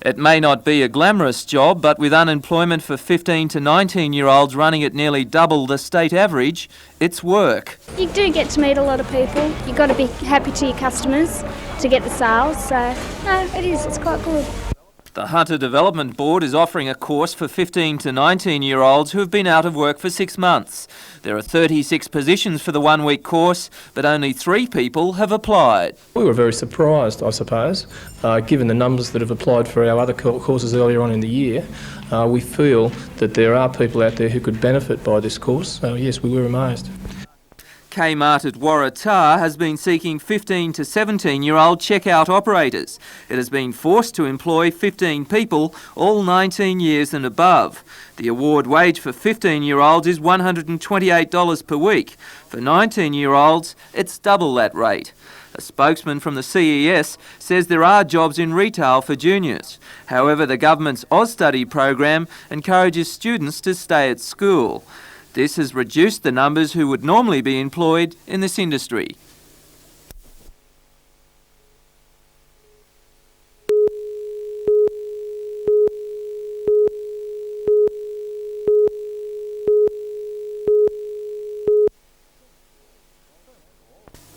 It may not be a glamorous job, but with unemployment for 15 to 19-year-olds running at nearly double the state average, it's work. You do get to meet a lot of people. You've got to be happy to your customers to get the sales, so no, it's quite good. The Hunter Development Board is offering a course for 15 to 19-year-olds who have been out of work for 6 months. There are 36 positions for the one-week course, but only 3 people have applied. We were very surprised, I suppose, given the numbers that have applied for our other courses earlier on in the year. We feel that there are people out there who could benefit by this course, so yes, we were amazed. Kmart at Waratah has been seeking 15 to 17-year-old checkout operators. It has been forced to employ 15 people, all 19 years and above. The award wage for 15-year-olds is $128 per week. For 19-year-olds, it's double that rate. A spokesman from the CES says there are jobs in retail for juniors. However, the government's AusStudy program encourages students to stay at school. This has reduced the numbers who would normally be employed in this industry.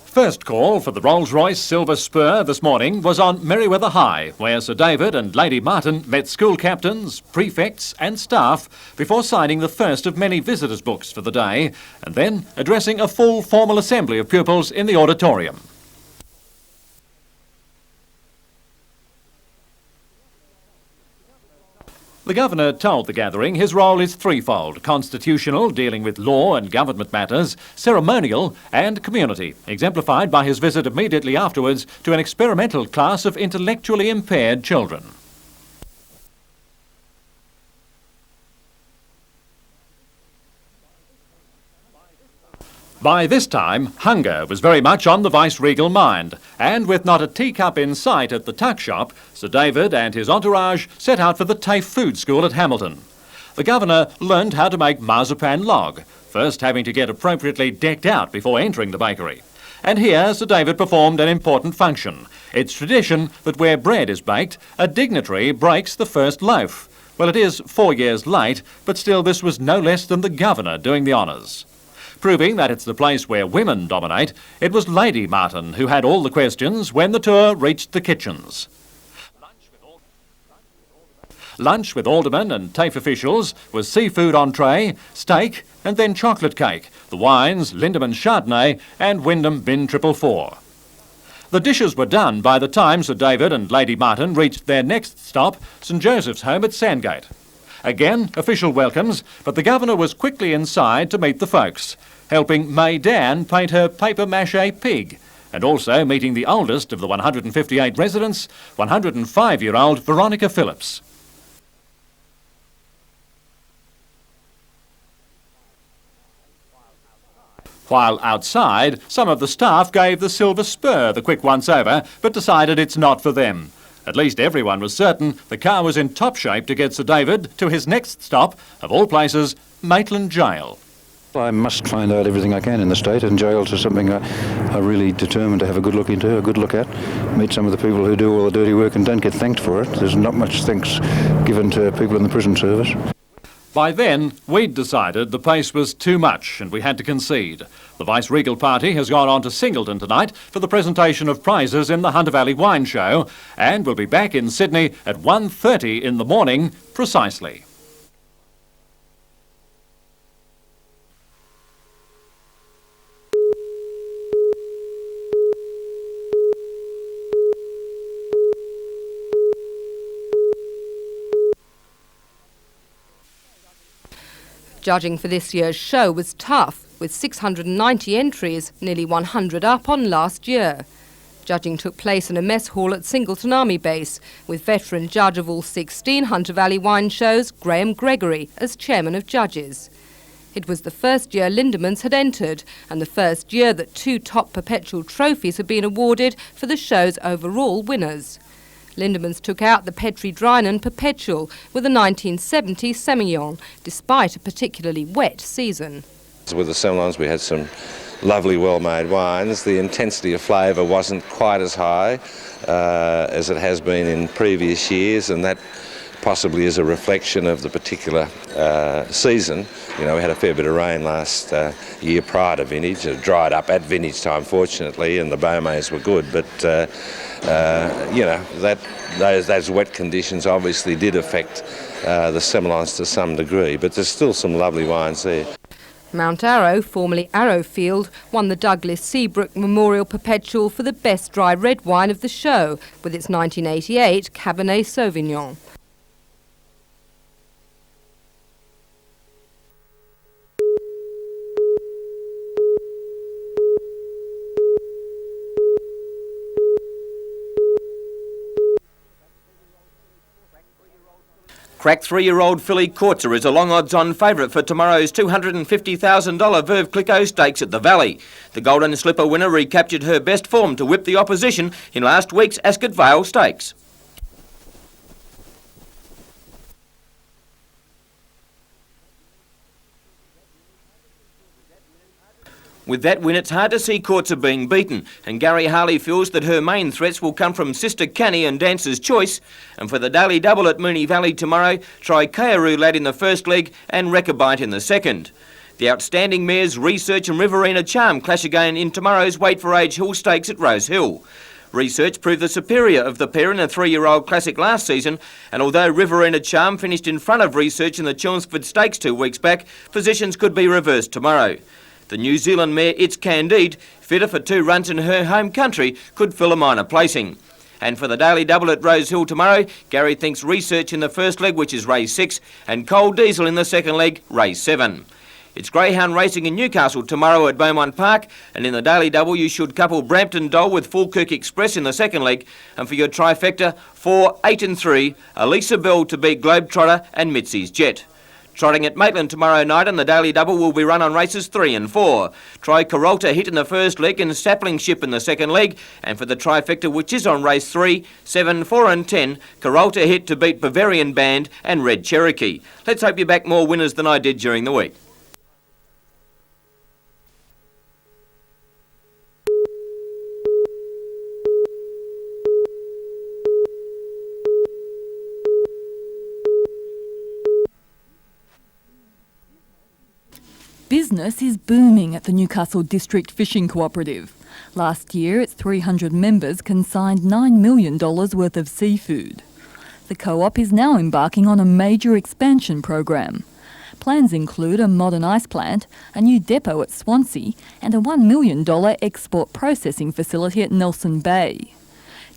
First call for the Rolls-Royce Silver Spur this morning was on Merewether High, where Sir David and Lady Martin met school captains, prefects and staff before signing the first of many visitors' books for the day and then addressing a full formal assembly of pupils in the auditorium. The Governor told the gathering his role is threefold: constitutional, dealing with law and government matters, ceremonial and community, exemplified by his visit immediately afterwards to an experimental class of intellectually impaired children. By this time, hunger was very much on the viceregal mind, and with not a teacup in sight at the tuck shop, Sir David and his entourage set out for the TAFE Food School at Hamilton. The Governor learned how to make marzipan log, first having to get appropriately decked out before entering the bakery. And here Sir David performed an important function. It's tradition that where bread is baked, a dignitary breaks the first loaf. Well, it is 4 years late, but still this was no less than the Governor doing the honours. Proving that it's the place where women dominate, it was Lady Martin who had all the questions when the tour reached the kitchens. Lunch with aldermen and TAFE officials was seafood entree, steak and then chocolate cake, the wines Lindemann Chardonnay and Wyndham Bin 444. The dishes were done by the time Sir David and Lady Martin reached their next stop, St Joseph's Home at Sandgate. Again, official welcomes, but the Governor was quickly inside to meet the folks, helping May Dan paint her papier-mâché pig, and also meeting the oldest of the 158 residents, 105-year-old Veronica Phillips. While outside, some of the staff gave the Silver Spur the quick once-over, but decided it's not for them. At least everyone was certain the car was in top shape to get Sir David to his next stop, of all places, Maitland Jail. I must find out everything I can in the state, and jails is something I really determined to have a good look into, a good look at. Meet some of the people who do all the dirty work and don't get thanked for it. There's not much thanks given to people in the prison service. By then, we'd decided the pace was too much and we had to concede. The Vice-Regal Party has gone on to Singleton tonight for the presentation of prizes in the Hunter Valley Wine Show, and will be back in Sydney at 1:30 in the morning precisely. Judging for this year's show was tough, with 690 entries, nearly 100 up on last year. Judging took place in a mess hall at Singleton Army Base, with veteran judge of all 16 Hunter Valley wine shows, Graham Gregory, as chairman of judges. It was the first year Lindemans had entered, and the first year that 2 top perpetual trophies had been awarded for the show's overall winners. Lindemans took out the Petri Drynan Perpetual with a 1970 Semillon, despite a particularly wet season. With the Semillons we had some lovely well-made wines. The intensity of flavour wasn't quite as high. as it has been in previous years, and that possibly is a reflection of the particular season. You know, we had a fair bit of rain last year prior to vintage. It dried up at vintage time, fortunately, and the Balmains were good. But you know, those wet conditions obviously did affect the Semillons to some degree. But there's still some lovely wines there. Mount Arrow, formerly Arrowfield, won the Douglas Seabrook Memorial Perpetual for the best dry red wine of the show, with its 1988 Cabernet Sauvignon. Crack 3-year-old filly Courtser is a long odds-on favourite for tomorrow's $250,000 Veuve Clicquot Stakes at the Valley. The Golden Slipper winner recaptured her best form to whip the opposition in last week's Ascot Vale Stakes. With that win, it's hard to see Courtser being beaten, and Gary Harley feels that her main threats will come from Sister Canny and Dancer's Choice. And for the daily double at Moonee Valley tomorrow, try Kayaru Lad in the first leg and Rechabite in the second. The outstanding mares Research and Riverina Charm clash again in tomorrow's Wait for Age Hill Stakes at Rose Hill. Research proved the superior of the pair in a 3-year-old classic last season, and although Riverina Charm finished in front of Research in the Chelmsford Stakes 2 weeks back, positions could be reversed tomorrow. The New Zealand mare It's Candide, fitter for 2 runs in her home country, could fill a minor placing. And for the daily double at Rose Hill tomorrow, Gary thinks Research in the first leg, which is race 6, and Cold Diesel in the second leg, race 7. It's greyhound racing in Newcastle tomorrow at Beaumont Park, and in the daily double you should couple Brampton Doll with Falkirk Express in the second leg, and for your trifecta, 4, 8 and 3, Elisa Bell to beat Globetrotter and Mitzi's Jet. Trotting at Maitland tomorrow night and the daily double will be run on races 3 and 4. Try Carolta Hit in the first leg and Sapling Ship in the second leg. And for the trifecta, which is on race 3, 7, 4 and 10, Carolta Hit to beat Bavarian Band and Red Cherokee. Let's hope you back more winners than I did during the week. Business is booming at the Newcastle District Fishing Cooperative. Last year, its 300 members consigned $9 million worth of seafood. The co-op is now embarking on a major expansion program. Plans include a modern ice plant, a new depot at Swansea, and a $1 million export processing facility at Nelson Bay.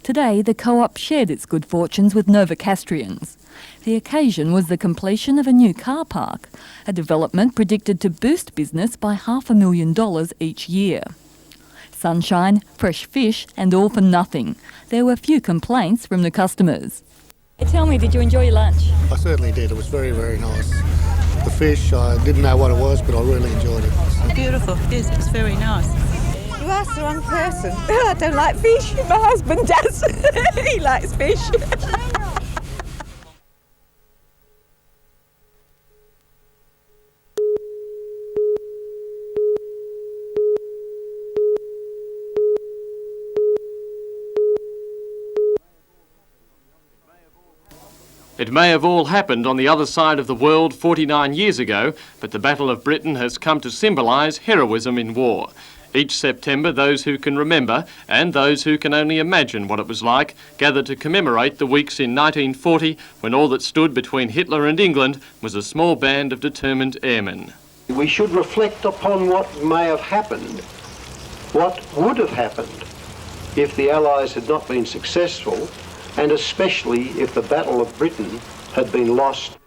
Today, the co-op shared its good fortunes with Novocastrians. The occasion was the completion of a new car park, a development predicted to boost business by $500,000 each year. Sunshine, fresh fish and all for nothing. There were few complaints from the customers. Tell me, did you enjoy your lunch? I certainly did. It was very, very nice. The fish, I didn't know what it was, but I really enjoyed it. Beautiful. Yes, it was very nice. You asked the wrong person. I don't like fish. My husband does. He likes fish. It may have all happened on the other side of the world 49 years ago, but the Battle of Britain has come to symbolise heroism in war. Each September, those who can remember, and those who can only imagine what it was like, gather to commemorate the weeks in 1940 when all that stood between Hitler and England was a small band of determined airmen. We should reflect upon what may have happened, what would have happened if the Allies had not been successful, and especially if the Battle of Britain had been lost.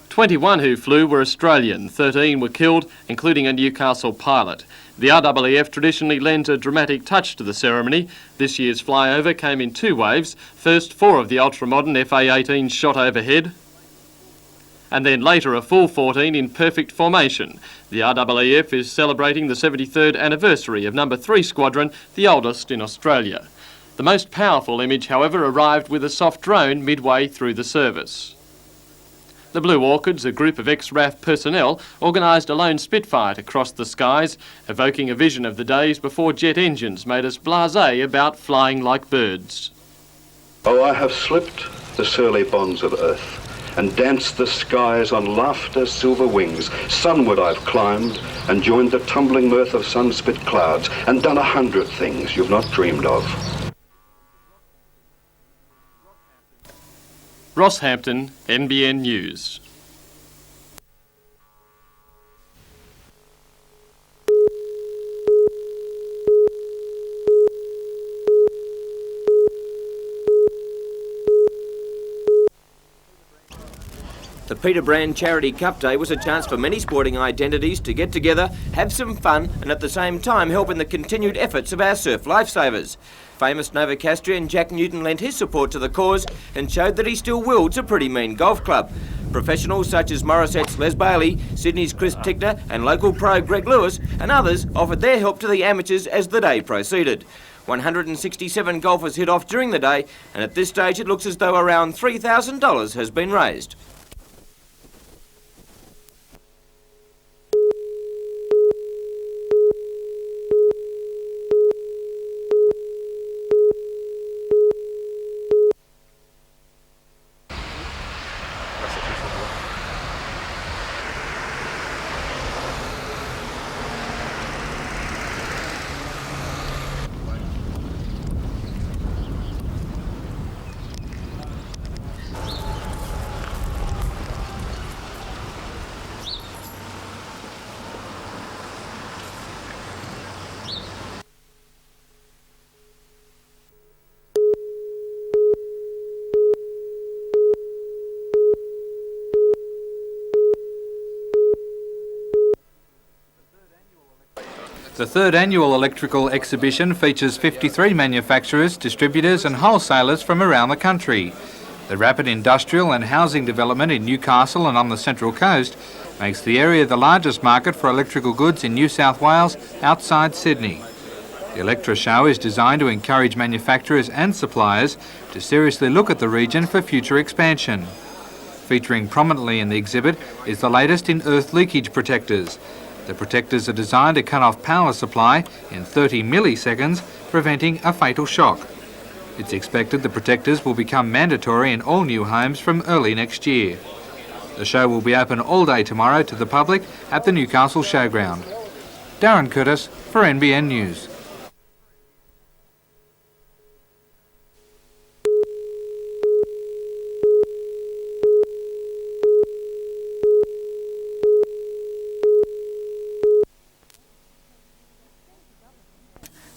21 who flew were Australian, 13 were killed, including a Newcastle pilot. The RAAF traditionally lends a dramatic touch to the ceremony. This year's flyover came in 2 waves. First, 4 of the ultra-modern FA-18s shot overhead, and then later a full 14 in perfect formation. The RAAF is celebrating the 73rd anniversary of No. 3 Squadron, the oldest in Australia. The most powerful image, however, arrived with a soft drone midway through the service. The Blue Orchids, a group of ex-RAF personnel, organised a lone Spitfire to cross the skies, evoking a vision of the days before jet engines made us blasé about flying like birds. Oh, I have slipped the surly bonds of earth and danced the skies on laughter's silver wings. Sunward I've climbed and joined the tumbling mirth of sun-spit clouds and done 100 things you've not dreamed of. Rosshampton, NBN News. The Peter Brand Charity Cup Day was a chance for many sporting identities to get together, have some fun and at the same time help in the continued efforts of our surf lifesavers. Famous Novocastrian Jack Newton lent his support to the cause and showed that he still wields a pretty mean golf club. Professionals such as Morissette's Les Bailey, Sydney's Chris Tickner and local pro Greg Lewis and others offered their help to the amateurs as the day proceeded. 167 golfers hit off during the day and at this stage it looks as though around $3,000 has been raised. The third annual electrical exhibition features 53 manufacturers, distributors and wholesalers from around the country. The rapid industrial and housing development in Newcastle and on the Central Coast makes the area the largest market for electrical goods in New South Wales outside Sydney. The Electra Show is designed to encourage manufacturers and suppliers to seriously look at the region for future expansion. Featuring prominently in the exhibit is the latest in earth leakage protectors. The protectors are designed to cut off power supply in 30 milliseconds, preventing a fatal shock. It's expected the protectors will become mandatory in all new homes from early next year. The show will be open all day tomorrow to the public at the Newcastle Showground. Darren Curtis for NBN News.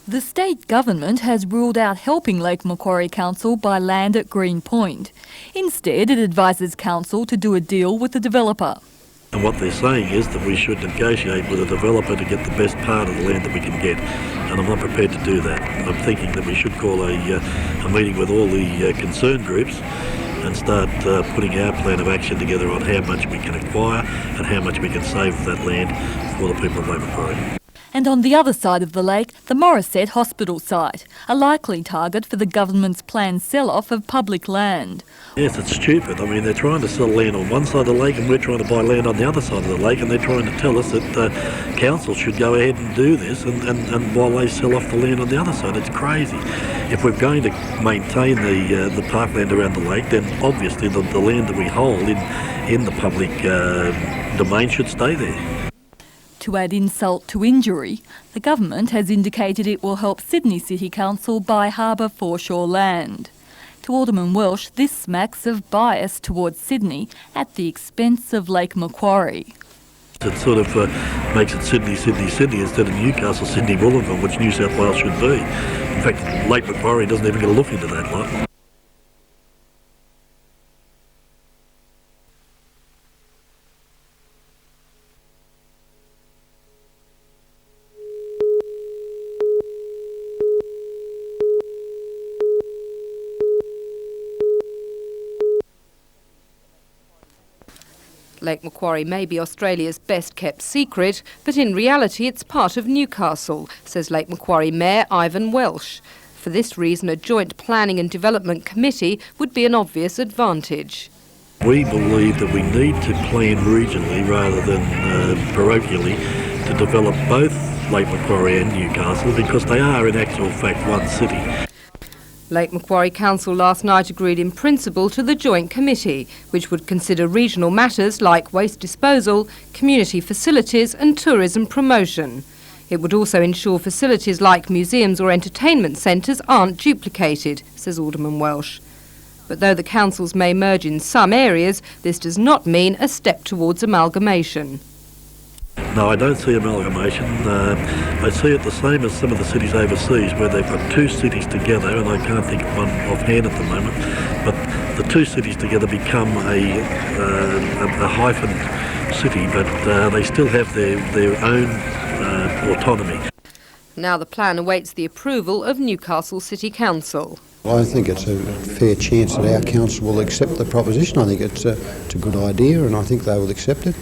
The state government has ruled out helping Lake Macquarie Council buy land at Green Point. Instead, it advises council to do a deal with the developer. And what they're saying is that we should negotiate with a developer to get the best part of the land that we can get. And I'm not prepared to do that. I'm thinking that we should call a meeting with all the concerned groups and start putting our plan of action together on how much we can acquire and how much we can save for that land for the people of Lake Macquarie. And on the other side of the lake, the Morissette Hospital site, a likely target for the government's planned sell-off of public land. Yes, it's stupid. I mean, they're trying to sell land on one side of the lake and we're trying to buy land on the other side of the lake, and they're trying to tell us that council should go ahead and do this and while they sell off the land on the other side. It's crazy. If we're going to maintain the parkland around the lake, then obviously the land that we hold in the public domain should stay there. To add insult to injury, the government has indicated it will help Sydney City Council buy harbour foreshore land. To Alderman Welsh, this smacks of bias towards Sydney at the expense of Lake Macquarie. It sort of makes it Sydney instead of Newcastle, Sydney, Wollongong, which New South Wales should be. In fact, Lake Macquarie doesn't even get a look into that lot. Lake Macquarie may be Australia's best kept secret, but in reality it's part of Newcastle, says Lake Macquarie Mayor Ivan Welsh. For this reason, a joint planning and development committee would be an obvious advantage. We believe that we need to plan regionally rather than parochially to develop both Lake Macquarie and Newcastle, because they are in actual fact one city. Lake Macquarie Council last night agreed in principle to the Joint Committee, which would consider regional matters like waste disposal, community facilities and tourism promotion. It would also ensure facilities like museums or entertainment centres aren't duplicated, says Alderman Welsh. But though the councils may merge in some areas, this does not mean a step towards amalgamation. No, I don't see amalgamation. I see it the same as some of the cities overseas where they've got two cities together, and I can't think of one offhand at the moment, but the two cities together become a hyphen city, but they still have their own autonomy. Now the plan awaits the approval of Newcastle City Council. I think it's a fair chance that our council will accept the proposition. I think it's a good idea, and I think they will accept it.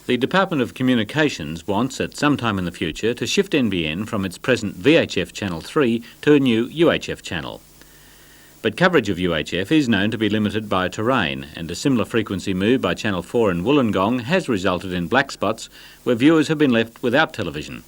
The Department of Communications wants, at some time in the future, to shift NBN from its present VHF Channel 3 to a new UHF channel. But coverage of UHF is known to be limited by terrain, and a similar frequency move by Channel 4 in Wollongong has resulted in black spots where viewers have been left without television.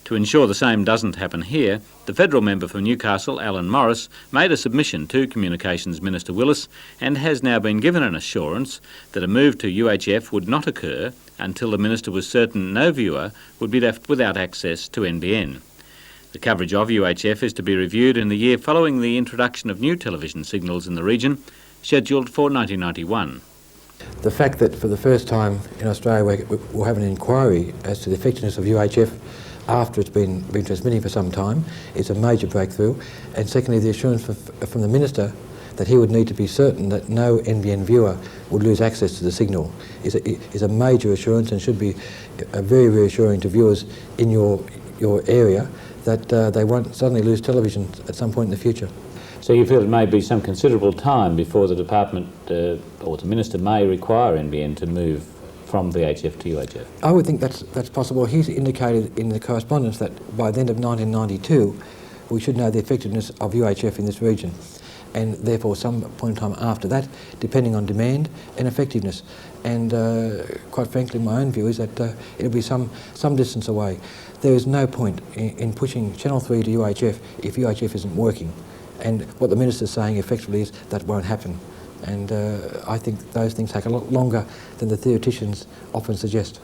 To ensure the same doesn't happen here, the federal member for Newcastle, Alan Morris, made a submission to Communications Minister Willis and has now been given an assurance that a move to UHF would not occur until the minister was certain no viewer would be left without access to NBN. The coverage of UHF is to be reviewed in the year following the introduction of new television signals in the region, scheduled for 1991. The fact that for the first time in Australia we'll have an inquiry as to the effectiveness of UHF after it's been transmitting for some time is a major breakthrough. And secondly, the assurance from the Minister that he would need to be certain that no NBN viewer would lose access to the signal is a major assurance, and should be very reassuring to viewers in your area that they won't suddenly lose television at some point in the future. So you feel it may be some considerable time before the department or the minister may require NBN to move from VHF to UHF? I would think that's possible. He's indicated in the correspondence that by the end of 1992 we should know the effectiveness of UHF in this region, and therefore some point in time after that, depending on demand and effectiveness. And quite frankly, my own view is that it'll be some distance away. There is no point in pushing Channel 3 to UHF if UHF isn't working. And what the Minister's saying effectively is that won't happen. And I think those things take a lot longer than the theoreticians often suggest.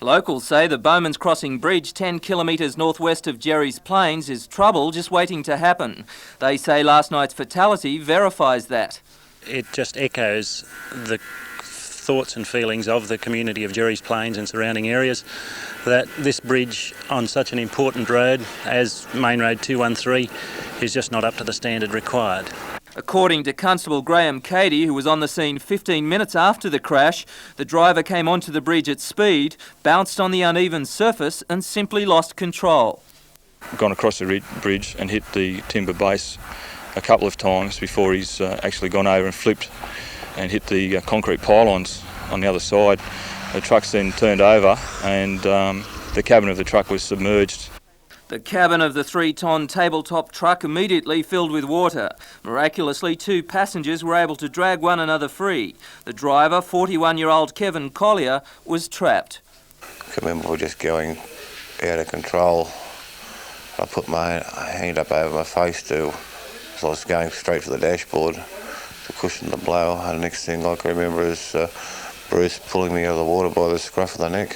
Locals say the Balmain's Crossing Bridge, 10 kilometres northwest of Jerry's Plains, is trouble just waiting to happen. They say last night's fatality verifies that. It just echoes the thoughts and feelings of the community of Jerry's Plains and surrounding areas that this bridge on such an important road as Main Road 213 is just not up to the standard required. According to Constable Graham Cady, who was on the scene 15 minutes after the crash, the driver came onto the bridge at speed, bounced on the uneven surface and simply lost control. Gone across the bridge and hit the timber base a couple of times before he's actually gone over and flipped and hit the concrete pylons on the other side. The truck's then turned over and the cabin of the truck was submerged. The cabin of the 3-tonne tabletop truck immediately filled with water. Miraculously, 2 passengers were able to drag one another free. The driver, 41-year-old Kevin Collier, was trapped. I can remember just going out of control. I put my hand up over my face so I was going straight for the dashboard to cushion the blow. And the next thing I can remember is Bruce pulling me out of the water by the scruff of the neck.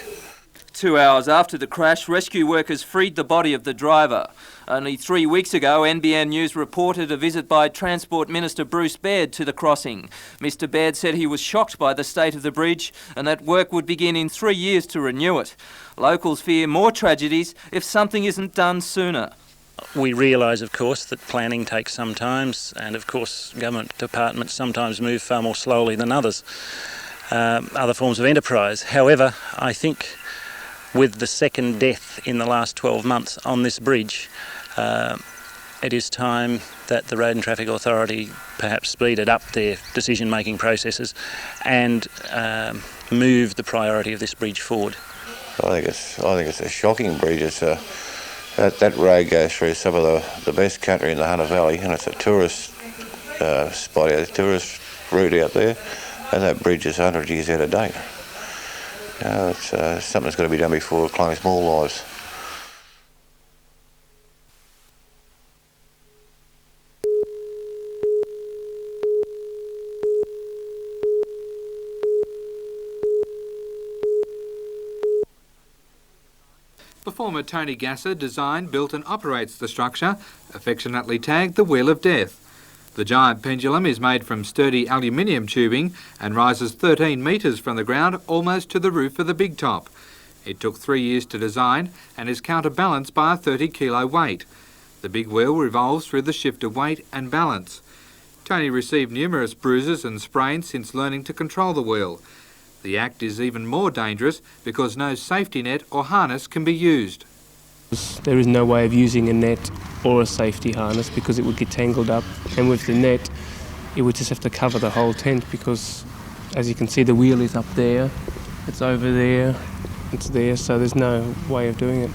2 hours after the crash, rescue workers freed the body of the driver. Only 3 weeks ago, NBN News reported a visit by Transport Minister Bruce Baird to the crossing. Mr Baird said he was shocked by the state of the bridge and that work would begin in 3 years to renew it. Locals fear more tragedies if something isn't done sooner. We realise, of course, that planning takes some time, and of course government departments sometimes move far more slowly than others, other forms of enterprise. However, I think with the second death in the last 12 months on this bridge, it is time that the Road and Traffic Authority perhaps speeded up their decision-making processes and move the priority of this bridge forward. I think it's a shocking bridge. It's that road goes through some of the best country in the Hunter Valley, and it's a tourist spot, a tourist route out there, and that bridge is 100 years out of date. It's something that's got to be done before it claims more lives. Performer Tony Gasser designed, built and operates the structure, affectionately tagged the Wheel of Death. The giant pendulum is made from sturdy aluminium tubing and rises 13 metres from the ground almost to the roof of the big top. It took 3 years to design and is counterbalanced by a 30-kilo weight. The big wheel revolves through the shift of weight and balance. Tony received numerous bruises and sprains since learning to control the wheel. The act is even more dangerous because no safety net or harness can be used. There is no way of using a net or a safety harness because it would get tangled up, and with the net it would just have to cover the whole tent because, as you can see, the wheel is up there, it's over there, it's there, so there's no way of doing it.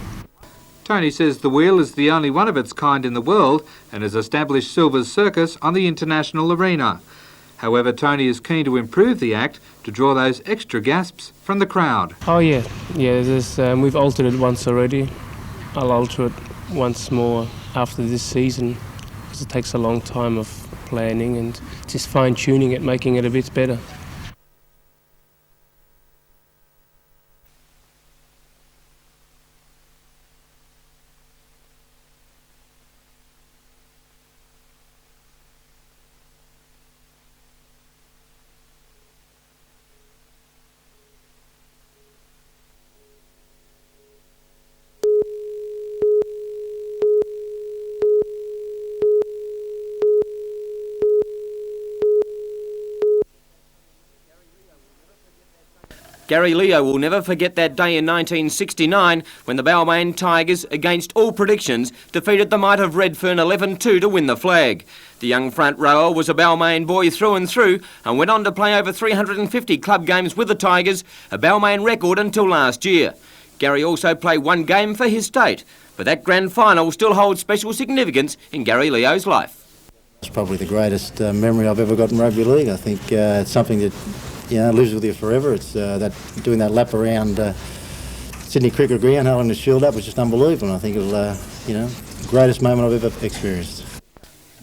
Tony says the wheel is the only one of its kind in the world and has established Silver's Circus on the international arena. However, Tony is keen to improve the act to draw those extra gasps from the crowd. Oh yeah, we've altered it once already. I'll alter it once more after this season because it takes a long time of planning and just fine-tuning it, making it a bit better. Gary Leo will never forget that day in 1969 when the Balmain Tigers, against all predictions, defeated the might of Redfern 11-2 to win the flag. The young front rower was a Balmain boy through and through and went on to play over 350 club games with the Tigers, a Balmain record until last year. Gary also played one game for his state, but that grand final still holds special significance in Gary Leo's life. It's probably the greatest memory I've ever got in rugby league. I think it's something that lives with you forever. It's that doing that lap around Sydney Cricket Ground, holding the shield up was just unbelievable. I think it'll, the greatest moment I've ever experienced.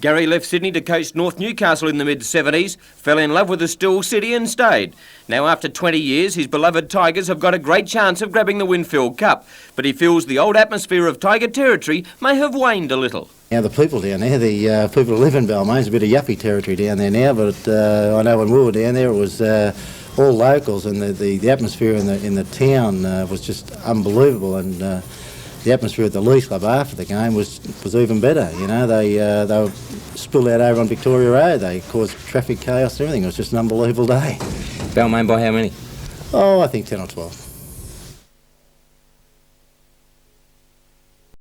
Gary left Sydney to coach North Newcastle in the mid-70s, fell in love with the still city and stayed. Now after 20 years, his beloved Tigers have got a great chance of grabbing the Winfield Cup, but he feels the old atmosphere of Tiger territory may have waned a little. Now the people down there, the people who live in Balmain, it's a bit of yuppie territory down there now, but I know when we were down there it was all locals, and the atmosphere in the town was just unbelievable, and the atmosphere at the Leeds Club after the game was even better. They were spilled out over on Victoria Road. They caused traffic chaos and everything. It was just an unbelievable day. Balmain by how many? Oh, I think 10 or 12.